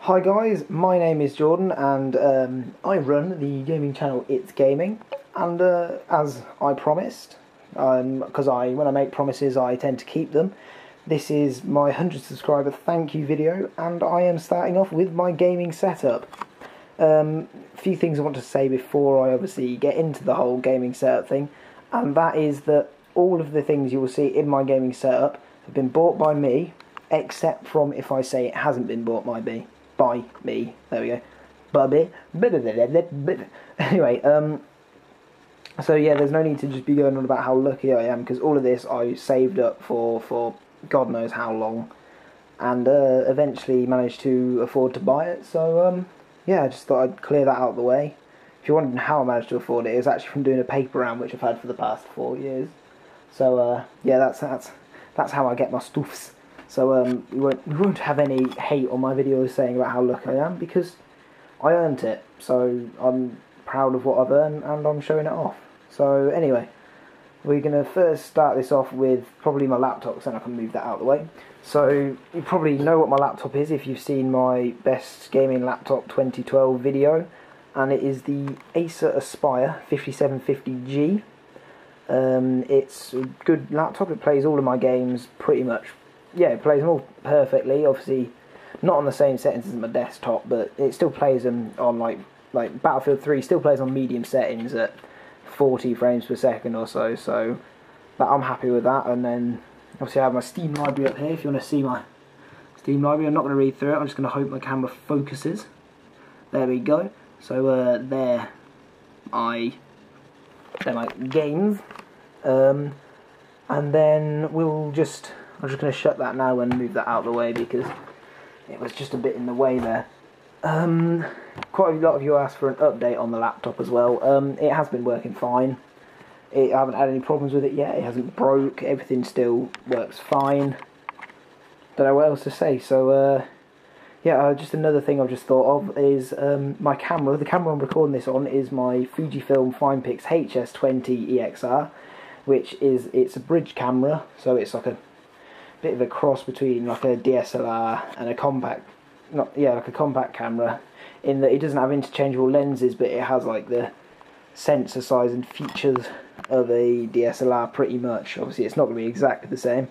Hi guys, my name is Jordan and I run the gaming channel It's Gaming, and as I promised, because when I make promises I tend to keep them, this is my 100 subscriber thank you video, and I am starting off with my gaming setup. A few things I want to say before I obviously get into the whole gaming setup thing, and that is that all of the things you will see in my gaming setup have been bought by me, except from if I say it hasn't been bought by me. There we go. Bubby. Anyway, so yeah, there's no need to just be going on about how lucky I am, because all of this I saved up for God knows how long, and eventually managed to afford to buy it. So yeah, I just thought I'd clear that out of the way. If you're wondering how I managed to afford it, it was actually from doing a paper round which I've had for the past 4 years. So yeah, that's how I get my stuffs. So we won't have any hate on my videos saying about how lucky I am, because I earned it. So I'm proud of what I've earned and I'm showing it off. So anyway, we're going to first start this off with probably my laptop, so I can move that out of the way. So you probably know what my laptop is if you've seen my best gaming laptop 2012 video, and it is the Acer Aspire 5750G. It's a good laptop. It plays all of my games pretty much. Yeah, it plays them all perfectly. Obviously, not on the same settings as my desktop, but it still plays them on like Battlefield 3 still plays on medium settings at 40 frames per second or so. So I'm happy with that. And then obviously I have my Steam library up here. If you want to see my Steam library, I'm not going to read through it. I'm just going to hope my camera focuses. There we go. So they're my games. And then I'm just going to shut that now and move that out of the way because it was just a bit in the way there. Quite a lot of you asked for an update on the laptop as well. It has been working fine. I haven't had any problems with it yet. It hasn't broke. Everything still works fine. Don't know what else to say. So yeah, just another thing I've just thought of is my camera. The camera I'm recording this on is my Fujifilm Finepix HS20 EXR, which it's a bridge camera, so it's like a bit of a cross between like a DSLR and a compact, like a compact camera, in that it doesn't have interchangeable lenses, but it has like the sensor size and features of a DSLR pretty much. Obviously it's not going to be exactly the same,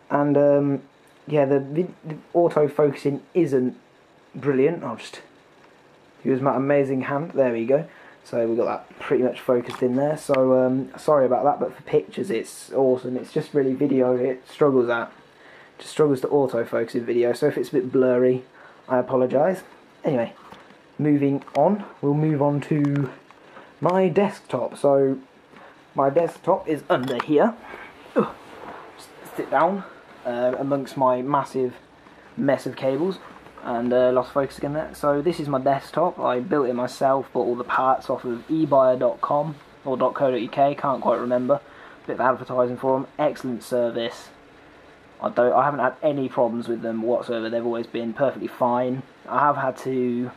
and yeah, the auto-focusing isn't brilliant. I'll just use my amazing hand, there we go. So we've got that pretty much focused in there, so sorry about that, but for pictures it's awesome. It's just really video, it struggles to autofocus in video, so if it's a bit blurry, I apologise. Anyway, moving on, we'll move on to my desktop. So my desktop is under here. Just sit down amongst my massive mess of cables, and lost focus again there. So this is my desktop. I built it myself, bought all the parts off of ebuyer.com or .co.uk, can't quite remember. Bit of advertising for them. Excellent service. I haven't had any problems with them whatsoever. They've always been perfectly fine. I have had to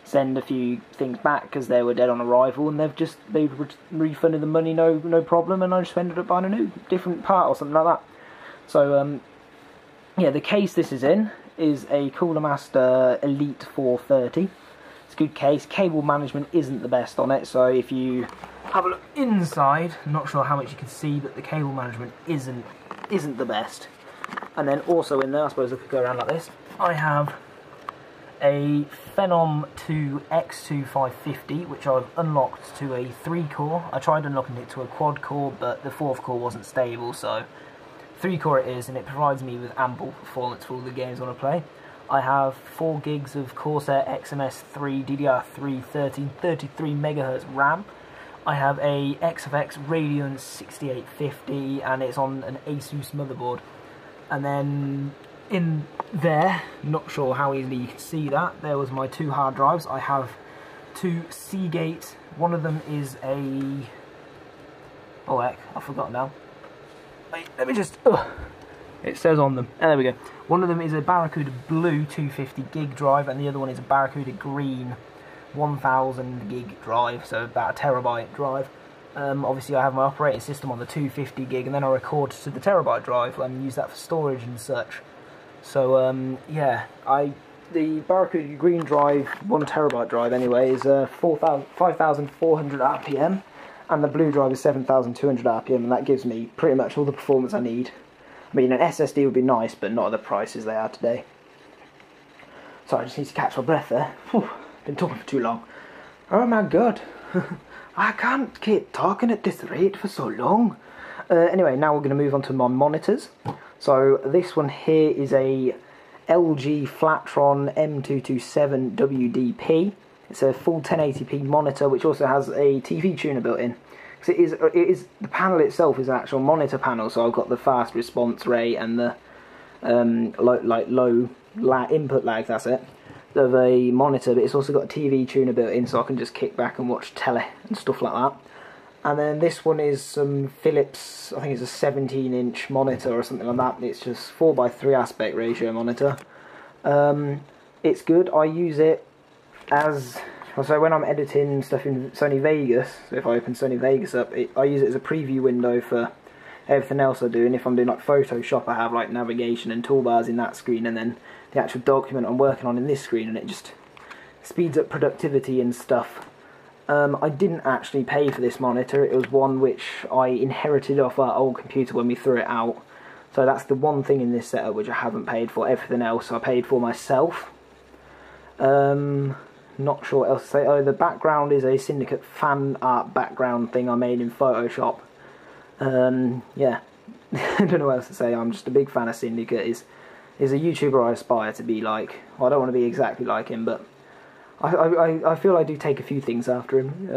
send a few things back because they were dead on arrival, and they've refunded the money, no problem, and I just ended up buying a different part or something like that. So yeah, the case this is in is a coolermaster Elite 430. It's a good case. Cable management isn't the best on it, so if you have a look inside, I'm not sure how much you can see, but the cable management isn't the best. And then also in there, I suppose I could go around like this, I have a Phenom 2 X2550, which I've unlocked to a 3-core. I tried unlocking it to a quad-core, but the 4th core wasn't stable, so 3-core it is, and it provides me with ample performance for all the games I want to play. I have 4 gigs of Corsair XMS3 DDR3 1333 MHz RAM. I have a XFX Radeon 6850, and it's on an Asus motherboard. And then in there, not sure how easily you can see that, there was my 2 hard drives. I have 2 Seagate. One of them is a... oh heck, I forgot now. Wait, let me just... it says on them. There we go. One of them is a Barracuda Blue 250 gig drive, and the other one is a Barracuda Green 1000 gig drive, so about a terabyte drive. Obviously I have my operating system on the 250 gig, and then I record to the terabyte drive and use that for storage and such. So yeah, the Barracuda green drive, 1TB drive anyway, is 5,400 RPM, and the blue drive is 7,200 RPM, and that gives me pretty much all the performance I need. I mean, an SSD would be nice, but not at the prices they are today. Sorry, I just need to catch my breath there. Whew, been talking for too long. Oh my god, I can't keep talking at this rate for so long. Anyway, now we're going to move on to my monitors. So this one here is a LG Flatron M227 WDP. It's a full 1080p monitor, which also has a TV tuner built in. Because it is the panel itself is an actual monitor panel, so I've got the fast response rate and the low input lag. That's it. Of a monitor, but it's also got a TV tuner built in, so I can just kick back and watch telly and stuff like that. And then this one is some Philips, I think it's a 17-inch monitor or something like that. It's just 4:3 aspect ratio monitor. It's good. I use it as, so when I'm editing stuff in Sony Vegas, so if I open Sony Vegas up, I use it as a preview window for everything else I do. And if I'm doing like Photoshop, I have like navigation and toolbars in that screen, and then the actual document I'm working on in this screen, and it just speeds up productivity and stuff. I didn't actually pay for this monitor. It was one which I inherited off our old computer when we threw it out. So that's the one thing in this setup which I haven't paid for. Everything else I paid for myself. Not sure what else to say. Oh, the background is a Syndicate fan art background thing I made in Photoshop. Yeah, I don't know what else to say. I'm just a big fan of Syndicate. Is a YouTuber I aspire to be like. Well, I don't want to be exactly like him, but I feel I do take a few things after him.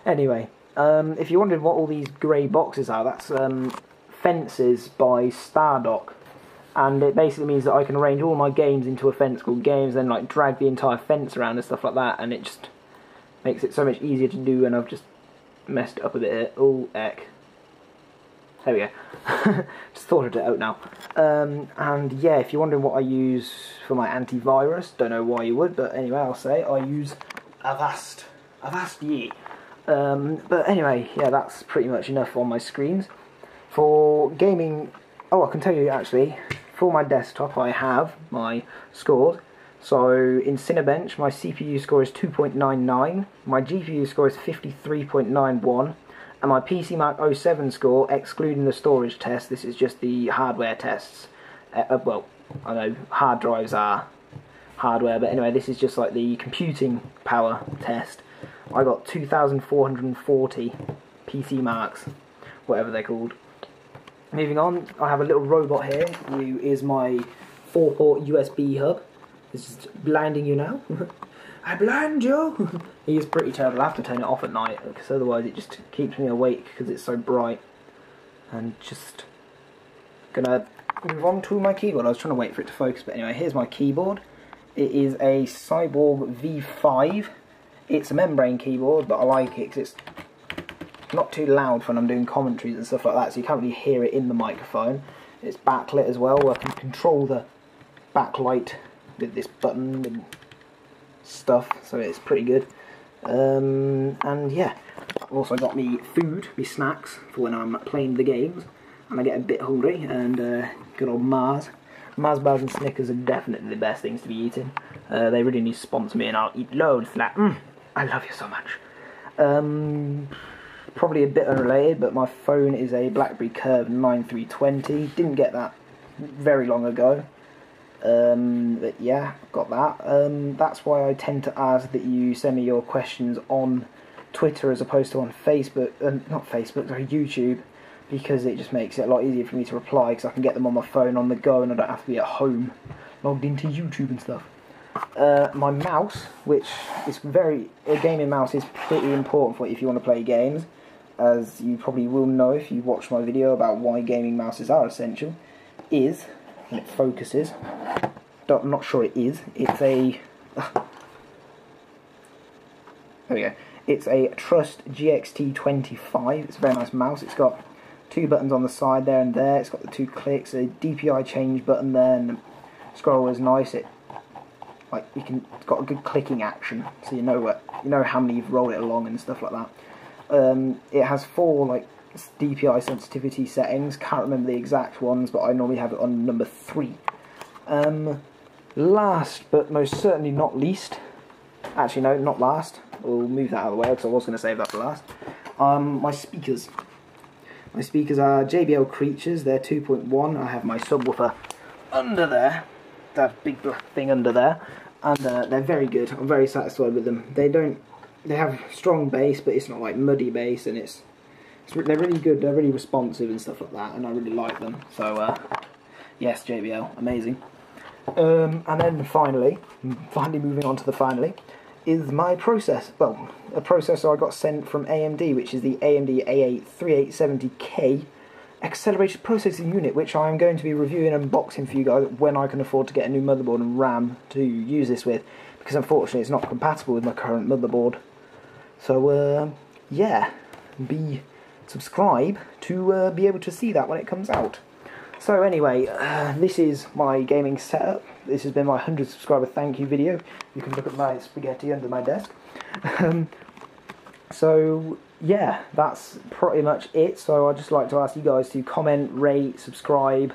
Anyway, if you're wondering what all these grey boxes are, that's Fences by Stardock, and it basically means that I can arrange all my games into a fence called Games, then like drag the entire fence around and stuff like that, and it just makes it so much easier to do. And I've just messed it up a bit here. Oh, heck. There we go. Just thought it out now. And yeah, if you're wondering what I use for my antivirus, don't know why you would, but anyway, I'll say I use Avast ye. But anyway, yeah, that's pretty much enough on my screens. For gaming, oh, I can tell you actually, for my desktop I have my scores. So in Cinebench, my CPU score is 2.99, my GPU score is 53.91, and my PCMark 07 score, excluding the storage test, this is just the hardware tests. Well, I know hard drives are hardware, but anyway, this is just like the computing power test. I got 2,440 PC marks, whatever they're called. Moving on, I have a little robot here, who is my 4-port USB hub. This is blinding you now. I blind you! He is pretty terrible. I have to turn it off at night, because otherwise it just keeps me awake because it's so bright. And just gonna move on to my keyboard. I was trying to wait for it to focus, but anyway, here's my keyboard. It is a Cyborg V5. It's a membrane keyboard, but I like it because it's not too loud when I'm doing commentaries and stuff like that, so you can't really hear it in the microphone. It's backlit as well. I can control the backlight with this button and stuff, so it's pretty good. And yeah, I've also got me food, me snacks for when I'm playing the games and I get a bit hungry, and good old Mars bars and Snickers are definitely the best things to be eating. They really need to sponsor me and I'll eat loads of that. I love you so much. Probably a bit unrelated, but my phone is a BlackBerry Curve 9320. Didn't get that very long ago. But yeah, got that. That's why I tend to ask that you send me your questions on Twitter as opposed to on Facebook, not Facebook, sorry, YouTube, because it just makes it a lot easier for me to reply, because I can get them on my phone on the go and I don't have to be at home logged into YouTube and stuff. My mouse, which is a gaming mouse is pretty important for if you want to play games, as you probably will know if you watched my video about why gaming mouses are essential, is, and it focuses, I'm not sure it is, it's a, there we go, it's a Trust GXT25, it's a very nice mouse. It's got two buttons on the side there and there, it's got the two clicks, a DPI change button there, and the scroll is nice. It's got a good clicking action, so you know how many you've rolled it along and stuff like that. It has 4 DPI sensitivity settings. Can't remember the exact ones, but I normally have it on number 3. last but most certainly not least, actually no, not last, we'll move that out of the way because I was going to save that for last, my speakers. My speakers are JBL Creatures, they're 2.1, I have my subwoofer under there, that big black thing under there, and they're very good, I'm very satisfied with them. They have strong bass, but it's not like muddy bass, and they're really good, they're really responsive and stuff like that, and I really like them, so yes, JBL, amazing. And then finally moving on to the finally, is my process. Well, a processor I got sent from AMD, which is the AMD A8 3870K accelerated processing unit, which I am going to be reviewing and unboxing for you guys when I can afford to get a new motherboard and RAM to use this with, because unfortunately it's not compatible with my current motherboard. So yeah, subscribe to be able to see that when it comes out. So anyway, this is my gaming setup. This has been my 100 subscriber thank you video. You can look at my spaghetti under my desk. So yeah, that's pretty much it. So I'd just like to ask you guys to comment, rate, subscribe.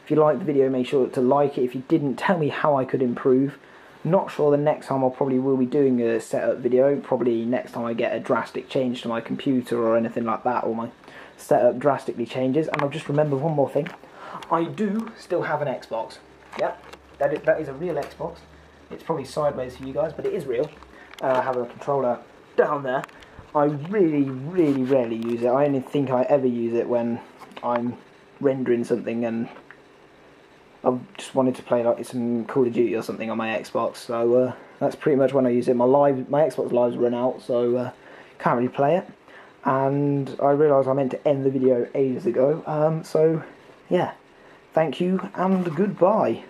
If you liked the video, make sure to like it. If you didn't, tell me how I could improve. Not sure the next time I probably will be doing a setup video. Probably next time I get a drastic change to my computer or anything like that, or my setup drastically changes. And I've just remembered one more thing. I do still have an Xbox. Yep, that is a real Xbox. It's probably sideways for you guys, but it is real. I have a controller down there. I really, really rarely use it. I only think I ever use it when I'm rendering something and I just wanted to play like some Call of Duty or something on my Xbox. So that's pretty much when I use it. My Xbox Live's run out, so can't really play it. And I realised I meant to end the video ages ago. So yeah. Thank you and goodbye.